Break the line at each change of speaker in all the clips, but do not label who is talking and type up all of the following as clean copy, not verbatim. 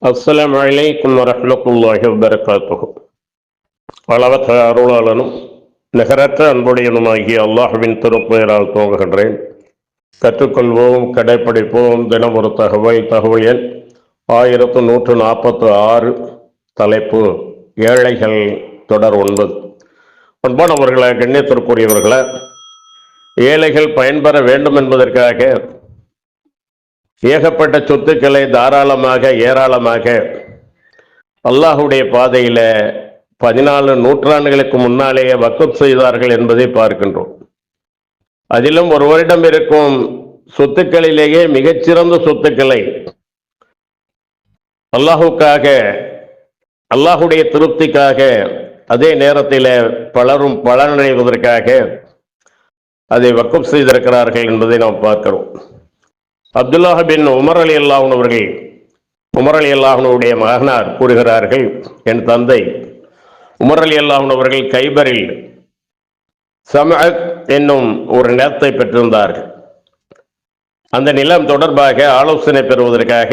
அஸ்ஸலாமு அலைக்கும் வரஹ்மத்துல்லாஹி வபரகாத்துஹு. அளவற்ற அருளாளனும் நிகரற்ற அன்புடையனுமாகிய அல்லாஹ்வின் திருப்பெயரால் துவங்குகின்றேன். கற்றுக்கொள்வோம், கடைப்பிடிப்போம். தினம் ஒரு தகவல் எண் 1146. தலைப்பு ஏழைகள் தொடர் 9. அன்பானவர்களே, கண்ணியத்திற்குரியவர்களே, ஏழைகள் பயன்பெற வேண்டும் என்பதற்காக ஏகப்பட்ட சொத்துக்களை தாராளமாக ஏராளமாக அல்லாஹுடைய பாதையில 14 நூற்றாண்டுகளுக்கு முன்னாலேயே வக்ஃப் செய்தார்கள் என்பதை பார்க்கின்றோம். அதிலும் ஒருவரிடம் இருக்கும் சொத்துக்களிலேயே மிகச்சிறந்த சொத்துக்களை அல்லாஹுக்காக, அல்லாஹுடைய திருப்திக்காக, அதே நேரத்தில் பலரும் பலனடைவதற்காக அதை வக்ஃப் செய்திருக்கிறார்கள் என்பதை நாம் பார்க்கிறோம். அப்துல்லாஹ் பின் உமர் அலி அல்லாஹன் அவர்கள், உமர் அலி அல்லாஹனுடைய மகனார் கூறுகிறார்கள், என் தந்தை உமர் அலி அல்லாஹன் அவர்கள் கைபரில் சமஅத் என்னும் ஒரு நிலத்தை பெற்றிருந்தார்கள். அந்த நிலம் தொடர்பாக ஆலோசனை பெறுவதற்காக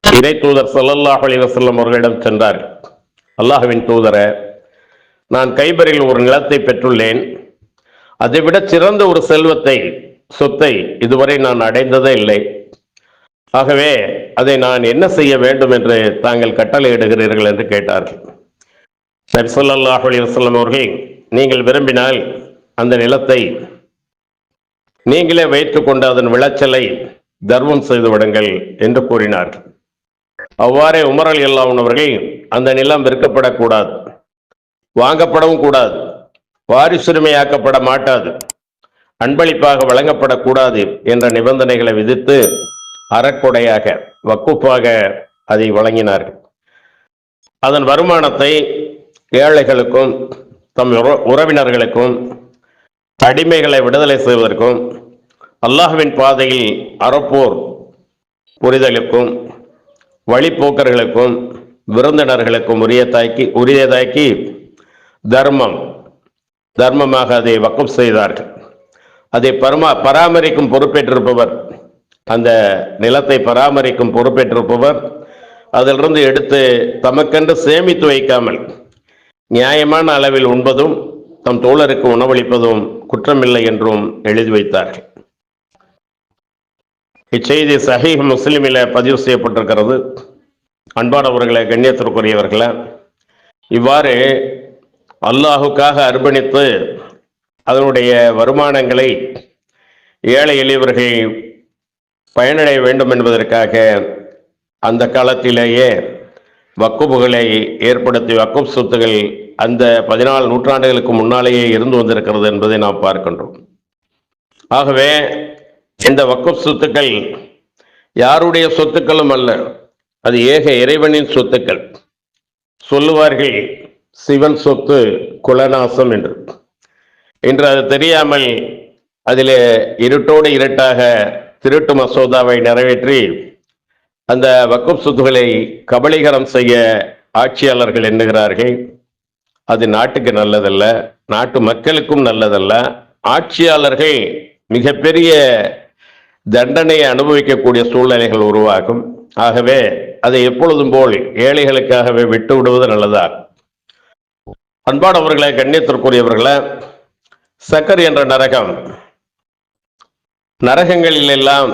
இறை தூதர் ஸல்லல்லாஹு அலைஹி வஸல்லம் அவர்களிடம் சென்றார்கள். அல்லாஹ்வின் தூதரே, நான் கைபரில் ஒரு நிலத்தை பெற்றுள்ளேன். அதைவிட சிறந்த ஒரு சொத்தை இதுவரை நான் அடைந்ததே இல்லை. ஆகவே அதை நான் என்ன செய்ய வேண்டும் என்று தாங்கள் கட்டளையிடுகிறீர்கள் என்று கேட்டார்கள். நபி ஸல்லல்லாஹு அலைஹி வஸல்லம் அவர்கள், நீங்கள் விரும்பினால் அந்த நிலத்தை நீங்களே வைத்துக்கொண்டு அதன் விளைச்சலை தர்மம் செய்து விடுங்கள் என்று கூறினார்கள். அவ்வாறே உமர் அலி அல்லாஹ் அவர்கள், அந்த நிலம் விற்கப்படக்கூடாது, வாங்கப்படவும் கூடாது, வாரிசுரிமையாக்கப்பட மாட்டாது, அன்பளிப்பாக வழங்கப்படக்கூடாது என்ற நிபந்தனைகளை விதித்து அறக்கொடையாக வக்குப்பாக அதை வழங்கினார்கள். அதன் வருமானத்தை ஏழைகளுக்கும் தம் உறவினர்களுக்கும் அடிமைகளை விடுதலை செய்வதற்கும் அல்லாஹ்வின் பாதையில் அறப்போர் புரிதலுக்கும் வழிப்போக்கர்களுக்கும் விருந்தினர்களுக்கும் உரியதாக்கி தர்மமாக அதை வக்ஃப் செய்தார்கள். அதை பராமரிக்கும் பொறுப்பேற்றிருப்பவர், அந்த நிலத்தை பராமரிக்கும் பொறுப்பேற்றிருப்பவர் அதிலிருந்து எடுத்து தமக்கென்று சேமித்து வைக்காமல் நியாயமான அளவில் உண்பதும் தம் தோழருக்கு உணவளிப்பதும் குற்றமில்லை என்றும் எழுதி வைத்தார்கள். இச்செய்தி சஹீஹ் முஸ்லிமில் பதிவு செய்யப்பட்டிருக்கிறது. அன்பானவர்களே, கண்ணியத்திற்குரியவர்களே, இவ்வாறு அல்லாஹுக்காக அர்ப்பணித்து அதனுடைய வருமானங்களை ஏழை எளியவர்கள் பயனடைய வேண்டும் என்பதற்காக அந்த காலத்திலேயே வக்குப்புகளை ஏற்படுத்தி வக்குப் சொத்துகள் அந்த 14 நூற்றாண்டுகளுக்கு முன்னாலேயே இருந்து வந்திருக்கிறது என்பதை நாம் பார்க்கின்றோம். ஆகவே இந்த வக்குப் சொத்துக்கள் யாருடைய சொத்துக்களும் அல்ல, அது ஏக இறைவனின் சொத்துக்கள். சொல்லுவார்கள், சிவன் சொத்து குலநாசம் என்று. இன்று அது தெரியாமல் அதில் இருட்டோடு இருட்டாக திருட்டு மசோதாவை நிறைவேற்றி அந்த வக்ஃப் சொத்துக்களை கபலீகரம் செய்ய ஆட்சியாளர்கள் எண்ணுகிறார்கள். அது நாட்டுக்கு நல்லதல்ல, நாட்டு மக்களுக்கும் நல்லதல்ல. ஆட்சியாளர்கள் மிகப்பெரிய தண்டனையை அனுபவிக்கக்கூடிய சூழ்நிலைகள் உருவாகும். ஆகவே அதை எப்பொழுதும் போல் ஏழைகளுக்காகவே விட்டு விடுவது நல்லதாகும். அன்பானவர்களே, கண்ணியத்திற்குரியவர்களே, சக்கர் என்ற நரகங்களில் எல்லாம்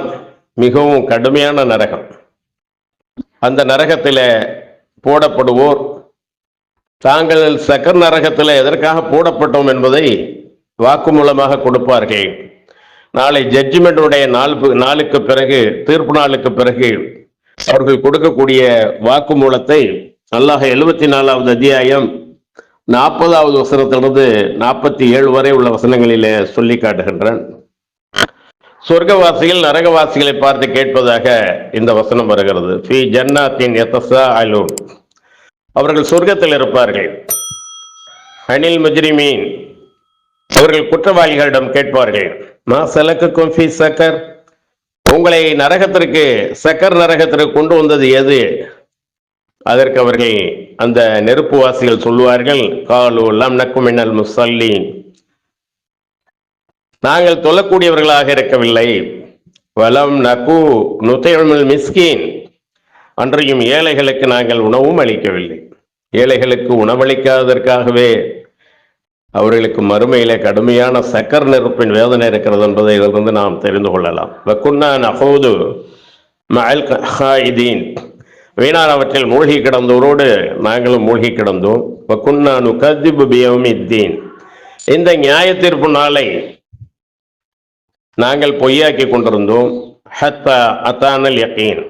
மிகவும் கடுமையான நரகம். அந்த நரகத்தில் போடப்படுவோர் தாங்கள் சக்கர் நரகத்தில் எதற்காக போடப்பட்டோம் என்பதை வாக்குமூலமாக கொடுப்பார்கள். நாளை ஜட்ஜ்மெண்டுடைய நாளுக்கு பிறகு, தீர்ப்பு நாளுக்கு பிறகு அவர்கள் கொடுக்கக்கூடிய வாக்குமூலத்தை அல்லாஹ் 74வது அத்தியாயம் 40வது வசனத்திலிருந்து 47 வரை உள்ள வசனங்களிலே சொல்லி காட்டுகின்றான். சொர்க்கவாசிகள் நரகவாசிகளை பார்த்து கேட்பதாக இந்த வசனம் வருகிறது. ஃபீ ஜன்னாத்தின் யதஸாஅலூன், அவர்கள் சொர்க்கத்தில் இருப்பார்கள். அனில் முஜ்ரிமீன், அவர்கள் குற்றவாளிகளிடம் கேட்பார்கள், மா ஸலகக்கும் ஃபீ ஸக்கர், உங்களை சக்கர் நரகத்திற்கு கொண்டு வந்தது எது? அதற்கு அவர்கள், அந்த நெருப்புவாசிகள் சொல்லுவார்கள், காலு லம் நக்கு மினல் முஸல்லீன், நாங்கள் தொழக்கூடியவர்களாக இருக்கவில்லை. வலம் நகு நுதைமுல் மிஸ்கீன், அன்றையும் ஏழைகளுக்கு நாங்கள் உணவும் அளிக்கவில்லை. ஏழைகளுக்கு உணவளிக்காததற்காகவே அவர்களுக்கு மறுமையிலே கடுமையான சக்கர் நெருப்பின் வேதனை இருக்கிறது என்பதை இதிலிருந்து நாம் தெரிந்து கொள்ளலாம். வக்குன்னா நஹூது மஅல் காயிதீன், வீணானவற்றில் மூழ்கி கிடந்தோரோடு நாங்களும் மூழ்கி கிடந்தோம். வக்குன்னா நுகதிபு பியௌமித்தீன், இந்த நியாய தீர்ப்பு நாளை நாங்கள் பொய்யாக்கி கொண்டிருந்தோம். ஹத்தா அத்தானல் யகீன்,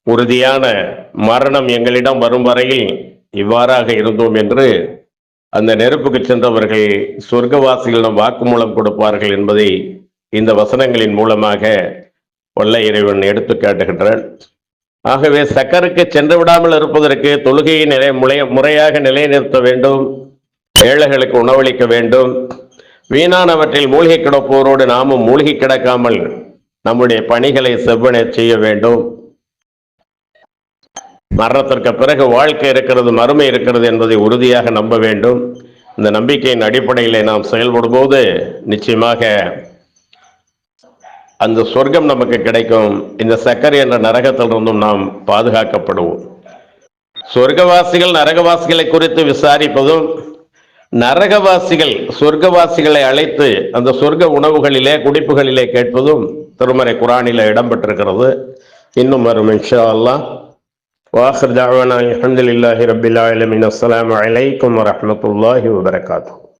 உறுதியான மரணம் எங்களிடம் வரும் வரையில் இவ்வாறாக இருந்தோம் என்று அந்த நெருப்புக்கு சென்றவர்கள் சொர்க்கவாசிகளிடம் வாக்குமூலம் கொடுப்பார்கள் என்பதை இந்த வசனங்களின் மூலமாக வல்ல இறைவன் எடுத்து காட்டுகின்றான். ஆகவே சக்கருக்கு சென்று விடாமல் இருப்பதற்கு தொழுகையை முறையாக நிலைநிறுத்த வேண்டும், ஏழைகளுக்கு உணவளிக்க வேண்டும், வீணானவற்றில் மூழ்கி கிடப்போரோடு நாமும் மூழ்கி கிடக்காமல் நம்முடைய பணிகளை செவ்வனே செய்ய வேண்டும். மரணத்திற்கு பிறகு வாழ்க்கை இருக்கிறது, மறுமை இருக்கிறது என்பதை உறுதியாக நம்ப வேண்டும். இந்த நம்பிக்கையின் அடிப்படையில் நாம் செயல்படும் போது நிச்சயமாக அந்த சொர்க்கம் நமக்கு கிடைக்கும். இந்த சக்கரை என்ற நரகத்திலிருந்தும் நாம் பாதுகாக்கப்படுவோம். சொர்க்கவாசிகள் நரகவாசிகளை குறித்து விசாரிப்பதும், நரகவாசிகள் சொர்க்கவாசிகளை அழைத்து அந்த சொர்க்க உணவுகளிலே குடிப்புகளிலே கேட்பதும் திருமறை குர்ஆனிலே இடம்பெற்றிருக்கிறது. இன்னும் வரும் இன்ஷா அல்லாஹ். وآخر دعوانا الحمد لله رب العالمين. السلام عليكم ورحمة الله وبركاته.